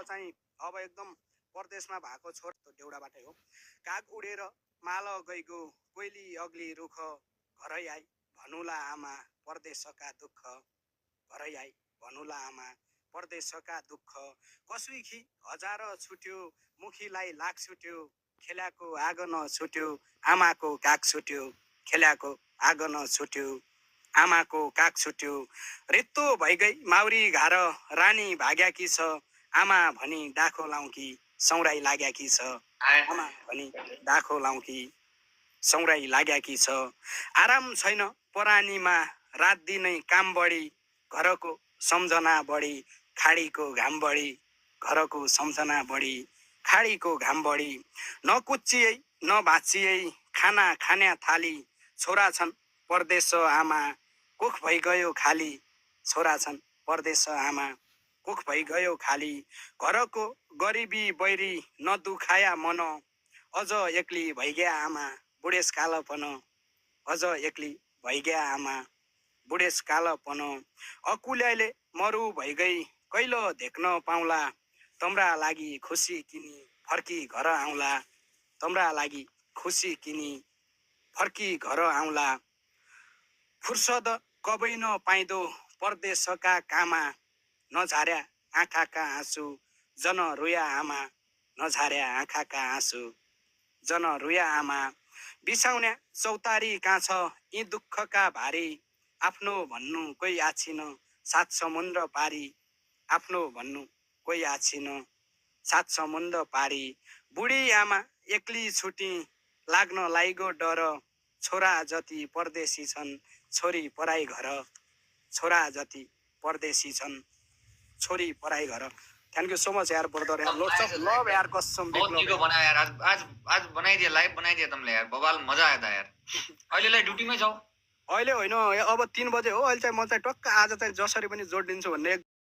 चाहिँ अब एकदम परदेशमा भएको छोरा देउडाबाटै हो। काग उडेर माल गइगो कोइली अग्ली रुख घरै आई भनुला आमा परदेशका दुःख घरै आई भनुला आमा परदेशका दुःख कसुखी हजार छुट्यो मुखीलाई लाख छुट्यो खेल्याको आगो नछुट्यो आमाको काग छुट्यो खेल्याको आगो नछुट्यो आमाको काग छुट्यो रित्तो भइगई माउरी घार रानी भाग्याकी छ आमा भनी डाखो लाउकी सौराई लाग्याकी छ आमा भनी डाखो लाउकी सौराई लाग्याकी छ आराम छैन परानीमा रात दिनै काम बढी घरको सम्झना बढी खाडीको घाम बढी घरको सम्झना बढी खाडीको घाम बढी नकुच्चियै नभाँचियै खाना खान्या थाली छोरा छन् परदेश आमा कुख भइ गयो खाली छोरा छन् परदेश आमा कुख भइ गयो खाली घरको गरिबी बैरी नदुखाया मन अझ एक्ली भइगया आमा बुढेस कालपन अझ एक्ली भइगया आमा बुढेस कालपन अकुल्याले मरु भइगई कैलो देख्न पाउला तम्रा लागि खुसी किनी फर्की घर आउला तम्रा लागि खुसी किनी फर्की घर आउला फुर्सद कबै नपाइदो परदेशका कामा नझार्या आँखाका आँसु जन रोया आमा नझार्या आँखाका आँसु जन रोया आमा बिसाउन्या चौतारी काँछ यी दुःखका भारी आफ्नो भन्नु कोही आछिन सात समुद्र पारी आफ्नो भन्नु कोही आछिन सात समुद्र पारी बुढी आमा एक्ली छुटी लाग्न लाइगो डर छोरा जति परदेशी छन् छोरी पराई घर छोरा जति परदेशी छन् छोरी पराई घर थैंक यू सो मच यार ब्रदर यार लोट्स ऑफ लव यार कसम बहुत निको बनायो यार आज बनाइदिए लाइभ बनाइदिए तिमीले यार बवाल मजा आयो त यार अहिलेलाई ड्युटीमै छौ अहिले होइन अब 3 बजे हो अहिले चाहिँ म चाहिँ टक्क आज चाहिँ जसरी पनि जोड दिन्छु भन्ने